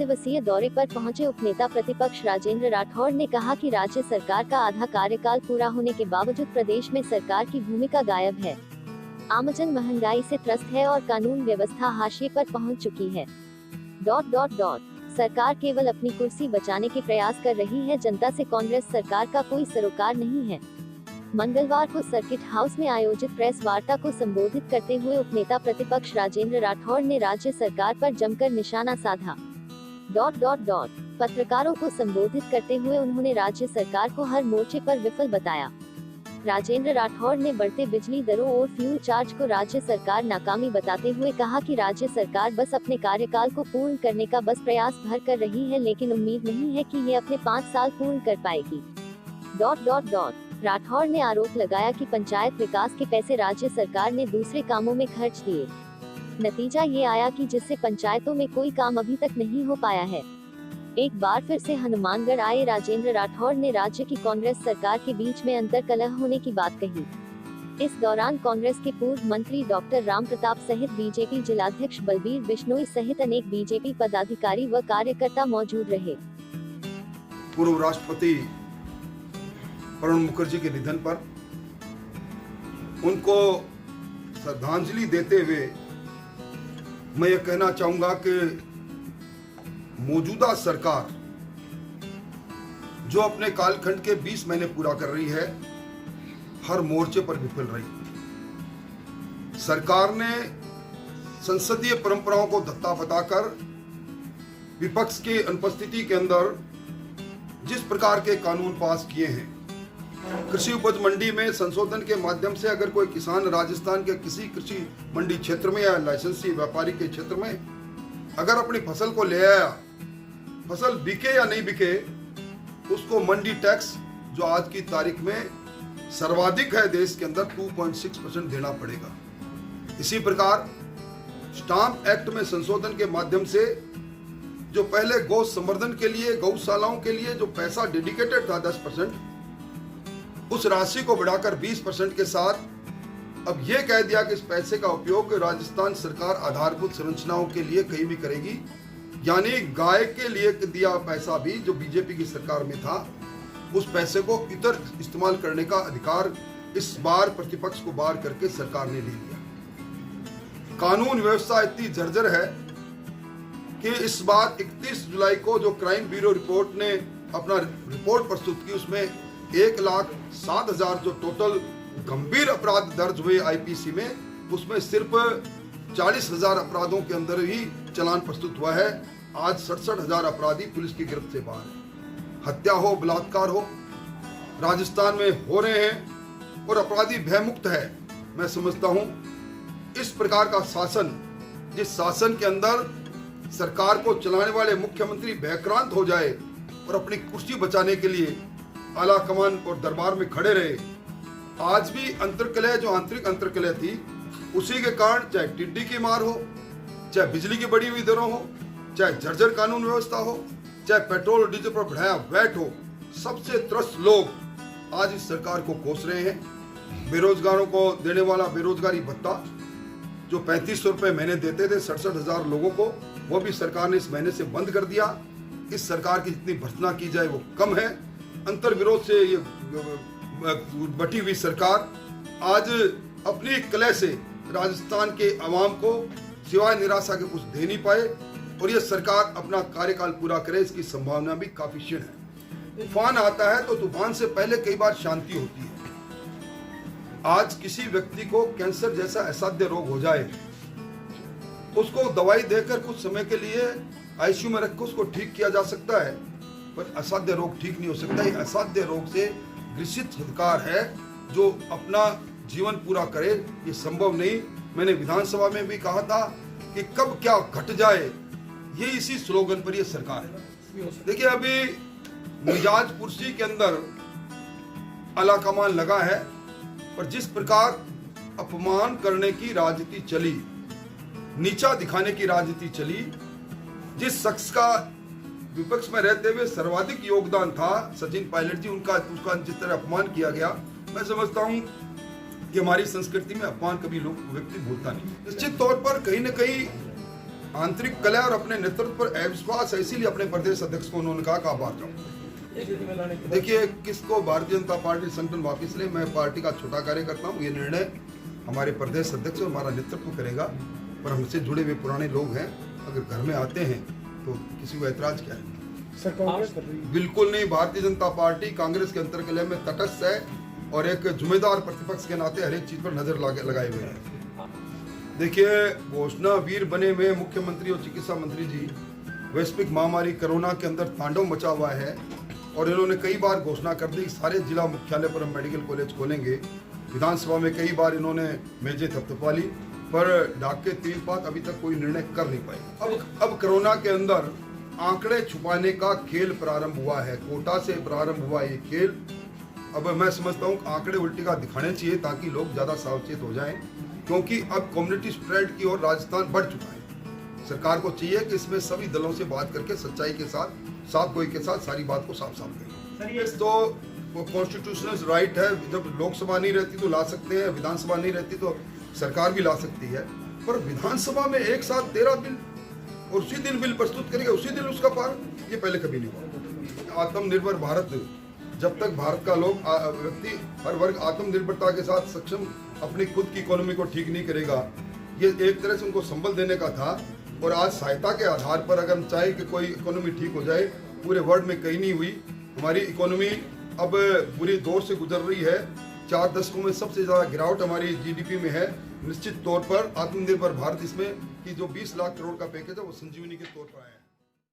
दिवसीय दौरे पर पहुंचे उपनेता प्रतिपक्ष राजेंद्र राठौड़ ने कहा कि राज्य सरकार का आधा कार्यकाल पूरा होने के बावजूद प्रदेश में सरकार की भूमिका गायब है। आमजन महंगाई से त्रस्त है और कानून व्यवस्था हाशिए पर पहुंच चुकी है। सरकार केवल अपनी कुर्सी बचाने के प्रयास कर रही है, जनता से कांग्रेस सरकार का कोई सरोकार नहीं है। मंगलवार को सर्किट हाउस में आयोजित प्रेस वार्ता को संबोधित करते हुए उपनेता प्रतिपक्ष राजेंद्र राठौड़ ने राज्य सरकार पर जमकर निशाना साधा। पत्रकारों को संबोधित करते हुए उन्होंने राज्य सरकार को हर मोर्चे पर विफल बताया। राजेंद्र राठौड़ ने बढ़ते बिजली दरों और फ्यूल चार्ज को राज्य सरकार नाकामी बताते हुए कहा कि राज्य सरकार बस अपने कार्यकाल को पूर्ण करने का बस प्रयास भर कर रही है, लेकिन उम्मीद नहीं है कि ये अपने 5 साल पूर्ण कर पाएगी। राठौड़ ने आरोप लगाया कि पंचायत विकास के पैसे राज्य सरकार ने दूसरे कामों में खर्च दिए। नतीजा ये आया कि जिससे पंचायतों में कोई काम अभी तक नहीं हो पाया है। एक बार फिर से हनुमानगढ़ आए राजेंद्र राठौड़ ने राज्य की कांग्रेस सरकार के बीच में अंतर्कलह होने की बात कही। इस दौरान कांग्रेस के पूर्व मंत्री डॉक्टर राम प्रताप सहित बीजेपी जिलाध्यक्ष बलबीर बिश्नोई सहित अनेक बीजेपी पदाधिकारी व कार्यकर्ता मौजूद रहे। पूर्व राष्ट्रपति प्रणब मुखर्जी के निधन पर उनको श्रद्धांजलि देते हुए मैं ये कहना चाहूंगा कि मौजूदा सरकार जो अपने कालखंड के 20 महीने पूरा कर रही है, हर मोर्चे पर विफल रही। सरकार ने संसदीय परंपराओं को धत्ता बताकर विपक्ष की अनुपस्थिति के अंदर जिस प्रकार के कानून पास किए हैं, कृषि उपज मंडी में संशोधन के माध्यम से अगर कोई किसान राजस्थान के किसी कृषि मंडी क्षेत्र में या लाइसेंसी व्यापारी के क्षेत्र में अगर अपनी फसल को ले आया, फसल बिके या नहीं बिके, उसको मंडी टैक्स जो आज की तारीख में सर्वाधिक है देश के अंदर 2.6% देना पड़ेगा। इसी प्रकार स्टाम्प एक्ट में संशोधन के माध्यम से जो पहले गौ संवर्धन के लिए, गौशालाओं के लिए जो पैसा डेडिकेटेड था 10%, उस राशि को बढ़ाकर 20% के साथ अब यह कह दिया कि इस पैसे का उपयोग राजस्थान सरकार आधारभूत संरचनाओं के लिए कहीं भी करेगी। यानी गाय के लिए दिया पैसा भी जो बीजेपी की सरकार में था, उस पैसे को इतर इस्तेमाल करने का अधिकार इस बार प्रतिपक्ष को बार करके सरकार ने ले लिया। कानून व्यवस्था इतनी जर्जर है कि इस बार 31 जुलाई को जो क्राइम ब्यूरो रिपोर्ट ने अपना रिपोर्ट प्रस्तुत की, उसमें 1,07,000 जो टोटल गंभीर अपराध दर्ज हुए आईपीसी में, उसमें सिर्फ 40,000 अपराधों के अंदर ही चालान प्रस्तुत हुआ है। आज 67,000 अपराधी पुलिस की गिरफ्त से बाहर है। हत्या हो, बलात्कार हो, राजस्थान में हो रहे हैं और अपराधी भयमुक्त है। मैं समझता हूं इस प्रकार का शासन, जिस शासन के अंदर सरकार को चलाने वाले मुख्यमंत्री भयक्रांत हो जाए और अपनी कुर्सी बचाने के लिए आला कमान और दरबार में खड़े रहे, आज भी अंतर्कलह जो आंतरिक अंतर्कलह थी, उसी के कारण चाहे टिड्डी की मार हो, चाहे बिजली की बढ़ी हुई दरों हो, चाहे जर्जर कानून व्यवस्था हो, चाहे पेट्रोल और डीजल पर बढ़ाया वैट हो, सबसे त्रस्त लोग आज इस सरकार को कोस रहे हैं। बेरोजगारों को देने वाला बेरोजगारी भत्ता जो 3500 रुपए महीने देते थे 67,000 लोगों को, वो भी सरकार ने इस महीने से बंद कर दिया। इस सरकार की जितनी भर्त्सना की जाए वो कम है। अंतर विरोध से ये बटी हुई सरकार आज अपनी कलह से राजस्थान के अवाम को सिवाय निराशा के कुछ दे नहीं पाए, और ये सरकार अपना कार्यकाल पूरा करे इसकी संभावना भी काफी क्षीण है। तूफान आता है तो तूफान से पहले कई बार शांति होती है। आज किसी व्यक्ति को कैंसर जैसा असाध्य रोग हो जाए, उसको दवाई देकर कुछ समय के लिए आईसीयू में रखकर उसको ठीक किया जा सकता है, पर असाध्य रोग ठीक नहीं हो सकता। ये असाध्य रोग से ग्रसित सरकार है जो अपना जीवन पूरा करे, ये संभव नहीं। मैंने विधानसभा में भी कहा था कि कब क्या घट जाए, ये इसी स्लोगन पर ये सरकार है। देखिए अभी मिजाज कुर्सी के अंदर आला कमान लगा है, पर जिस प्रकार अपमान करने की राजनीति चली, नीचा दिखाने की राजनीति चली, जिस शख्स का विपक्ष में रहते हुए सर्वाधिक योगदान था सचिन पायलट जी, उसका जिस तरह अपमान किया गया, मैं समझता हूं कि हमारी संस्कृति में अपमान कभी लोग व्यक्ति भूलता नहीं। निश्चित तौर पर कहीं न कहीं आंतरिक कलह और अपने नेतृत्व पर अविश्वास है, इसीलिए अपने प्रदेश अध्यक्ष को उन्होंने कहा आप बाहर जाओ। देखिए, किसको भारतीय जनता पार्टी संगठन वापिस ले, मैं पार्टी का छोटा कार्यकर्ता हूँ, ये निर्णय हमारे प्रदेश अध्यक्ष और हमारा नेतृत्व करेगा। पर हमसे जुड़े हुए पुराने लोग हैं, अगर घर में आते हैं तो किसी को ऐतराज क्या है? सर कांग्रेस कर रही है। बिल्कुल नहीं, भारतीय जनता पार्टी कांग्रेस के अंतर्कलह में तटस्थ है और एक जिम्मेदार प्रतिपक्ष के नाते हर एक चीज पर नजर लगाए हुए हैं। देखिए, घोषणा वीर बने हुए मुख्यमंत्री और चिकित्सा मंत्री जी वैश्विक महामारी कोरोना के अंदर तांडव मचा हुआ है और इन्होंने कई बार घोषणा कर दी सारे जिला मुख्यालय पर हम मेडिकल कॉलेज खोलेंगे। विधानसभा में कई बार इन्होंने मेजें थपथपा ली, पर डाक के तेज बात अभी तक कोई निर्णय कर नहीं पाए। अब कोरोना के अंदर आंकड़े छुपाने का खेल प्रारंभ हुआ है, कोटा से प्रारंभ हुआ ये खेल। अब मैं समझता हूँ आंकड़े उल्टी का दिखाने चाहिए ताकि लोग ज्यादा सावचेत हो जाएं, क्योंकि अब कम्युनिटी स्प्रेड की ओर राजस्थान बढ़ चुका है। सरकार को चाहिए कि इसमें सभी दलों से बात करके सच्चाई के साथ, साफ गोई के साथ सारी बात को साफ साफ करें। तो कॉन्स्टिट्यूशनल राइट है, जब लोकसभा नहीं रहती तो ला सकते हैं, विधानसभा नहीं रहती तो सरकार भी ला सकती है। पर विधानसभा में एक साथ 13 बिल और उसी दिन बिल प्रस्तुत करेगा, उसी दिन उसका पार, ये पहले कभी नहीं हुआ। आत्मनिर्भर भारत, जब तक भारत का लोग व्यक्ति हर वर्ग आत्मनिर्भरता के साथ सक्षम अपनी खुद की इकोनॉमी को ठीक नहीं करेगा, ये एक तरह से उनको संबल देने का था। और आज सहायता के आधार पर अगर हम चाहे कि कोई इकोनॉमी ठीक हो जाए, पूरे वर्ल्ड में कहीं नहीं हुई। हमारी इकोनॉमी अब बुरी दौर से गुजर रही है, 4 दशकों में सबसे ज़्यादा गिरावट हमारी जीडीपी में है। निश्चित तौर पर आत्मनिर्भर भारत इसमें कि जो 20 लाख करोड़ का पैकेज है वो संजीवनी के तौर पर आया है।